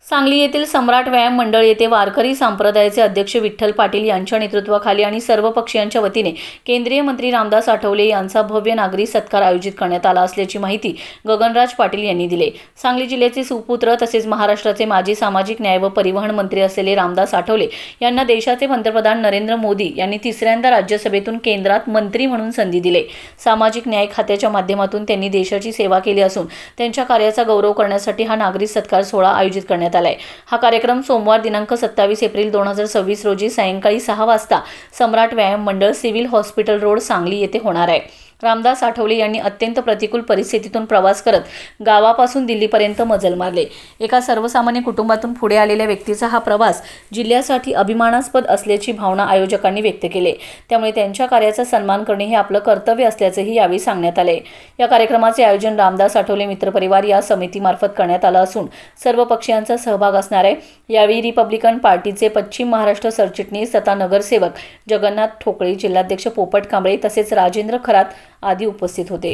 सांगली येथील सम्राट व्यायाम मंडळ येथे वारकरी संप्रदायाचे अध्यक्ष विठ्ठल पाटील यांच्या नेतृत्वाखाली आणि सर्व पक्षीयांच्या वतीने केंद्रीय मंत्री रामदास आठवले यांचा भव्य नागरी सत्कार आयोजित करण्यात आला असल्याची माहिती गगनराज पाटील यांनी दिली। सांगली जिल्ह्याचे सुपुत्र तसेच महाराष्ट्राचे माजी सामाजिक न्याय व परिवहन मंत्री असलेले रामदास आठवले यांना देशाचे पंतप्रधान नरेंद्र मोदी यांनी तिसऱ्यांदा राज्यसभेतून केंद्रात मंत्री म्हणून संधी दिली। सामाजिक न्याय खात्याच्या माध्यमातून त्यांनी देशाची सेवा केली असून त्यांच्या कार्याचा गौरव करण्यासाठी हा नागरी सत्कार सोहळा आयोजित करण्यात हा कार्यक्रम सोमवार दिनांक 27 एप्रिल 2026 रोजी सायंकाळी 6 वाजता सम्राट व्यायाम मंडळ सिव्हिल हॉस्पिटल रोड सांगली येथे होणार आहे। रामदास आठवले यांनी अत्यंत प्रतिकूल परिस्थितीतून प्रवास करत गावापासून दिल्लीपर्यंत मजल मारले। एका सर्वसामान्य कुटुंबातून पुढे आलेल्या व्यक्तीचा हा प्रवास जिल्ह्यासाठी अभिमानास्पद असल्याची भावना आयोजकांनी व्यक्त केली। त्यामुळे त्यांच्या कार्याचा सन्मान करणे हे आपलं कर्तव्य असल्याचंही यावेळी सांगण्यात आले। या कार्यक्रमाचे आयोजन रामदास आठवले मित्रपरिवार या समितीमार्फत करण्यात आलं असून सर्व पक्षीयांचा सहभाग असणार आहे। यावेळी रिपब्लिकन पार्टीचे पश्चिम महाराष्ट्र सरचिटणीस तथा नगरसेवक जगन्नाथ ठोकळे, जिल्हाध्यक्ष पोपट कांबळे तसेच राजेंद्र खरात आदी उपस्थित होते।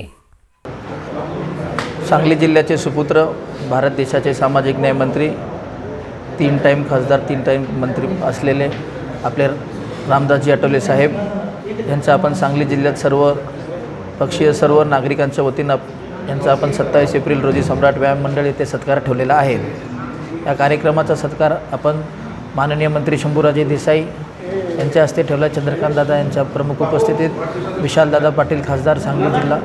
सांगली जिल्ह्याचे सुपुत्र, भारत देशाचे सामाजिक न्याय मंत्री, 3 टाइम खासदार, 3 टाइम मंत्री असलेले आपले रामदासजी आठवले साहेब यांचा आपण सांगली जिल्ह्यात सर्व पक्षीय सर्व नागरिकांच्या वतीनं यांचा आपण 27 एप्रिल रोजी सम्राट व्यायाम मंडळ येथे सत्कार ठेवलेला आहे। या कार्यक्रमाचा सत्कार आपण माननीय मंत्री शंभूराजे देसाई यांच्या हस्ते ठेवला। चंद्रकांत दादा यांच्या प्रमुख उपस्थितीत विशालदादा पाटील खासदार सांगली जिल्हा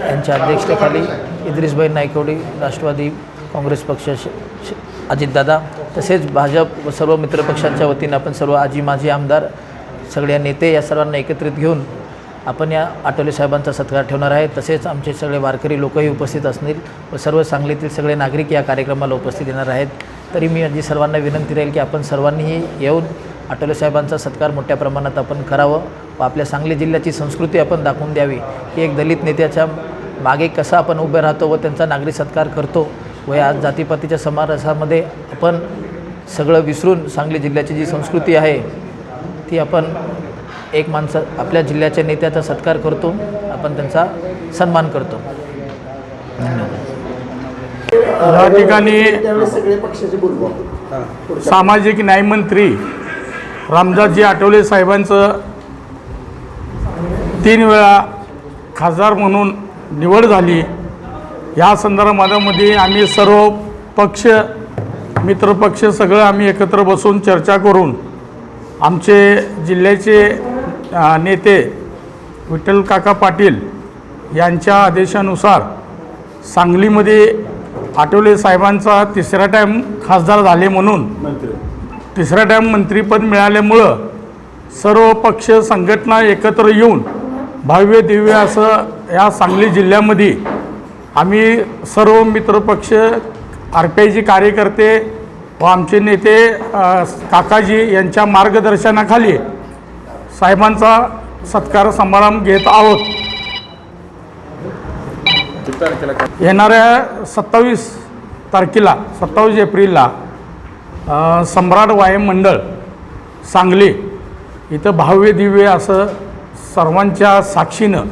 यांच्या अध्यक्षतेखाली इद्रिसभाई नायकवडी राष्ट्रवादी काँग्रेस पक्ष अजितदादा तसेच भाजप व सर्व मित्रपक्षांच्या वतीनं आपण सर्व आजी माजी आमदार सगळे नेते या सर्वांना एकत्रित घेऊन आपण या आठवले साहेबांचा सत्कार ठेवणार आहे। तसेच आमचे सगळे वारकरी लोकही उपस्थित असतील व सर्व सांगलीतील सगळे नागरिक या कार्यक्रमाला उपस्थित येणार आहेत। तरी मी आजी सर्वांना विनंती राहील की आपण सर्वांनीही येऊन आठवले साहेबांचा सत्कार मोठ्या प्रमाणात आपण करावं व आपल्या सांगली जिल्ह्याची संस्कृती आपण दाखवून द्यावी की एक दलित नेत्याच्या मागे कसा आपण उभे राहतो व त्यांचा नागरी सत्कार करतो व या जातीपातीच्या समारसामध्ये आपण सगळं विसरून सांगली जिल्ह्याची जी संस्कृती आहे ती आपण एक माणसं आपल्या जिल्ह्याच्या नेत्याचा सत्कार करतो, आपण त्यांचा सन्मान करतो। या ठिकाणी सामाजिक न्यायमंत्री रामदासजी आठवले साहेबांचं 3 वेळा खासदार म्हणून निवड झाली। या संदर्भामध्ये आम्ही सर्व पक्ष मित्रपक्ष सगळं आम्ही एकत्र बसून चर्चा करून आमचे जिल्ह्याचे नेते विठ्ठल काका पाटील यांच्या आदेशानुसार सांगलीमध्ये आठवले साहेबांचा 3रा टाईम खासदार झाले म्हणून 3रा टाईम मंत्रीपद मिळाल्यामुळं सर्व पक्ष संघटना एकत्र येऊन भव्य दिव्य असं या सांगली जिल्ह्यामध्ये आम्ही सर्व मित्रपक्ष RPIचे कार्यकर्ते व आमचे नेते काकाजी यांच्या मार्गदर्शनाखाली साहेबांचा सत्कार समारंभ घेत आहोत। येणाऱ्या 27 तारखेला 27 एप्रिलला सम्राट व्यायाम मंडळ सांगली इथं भव्य दिव्य असं सर्वांच्या साक्षीनं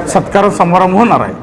सत्कार समारंभ होणार आहे।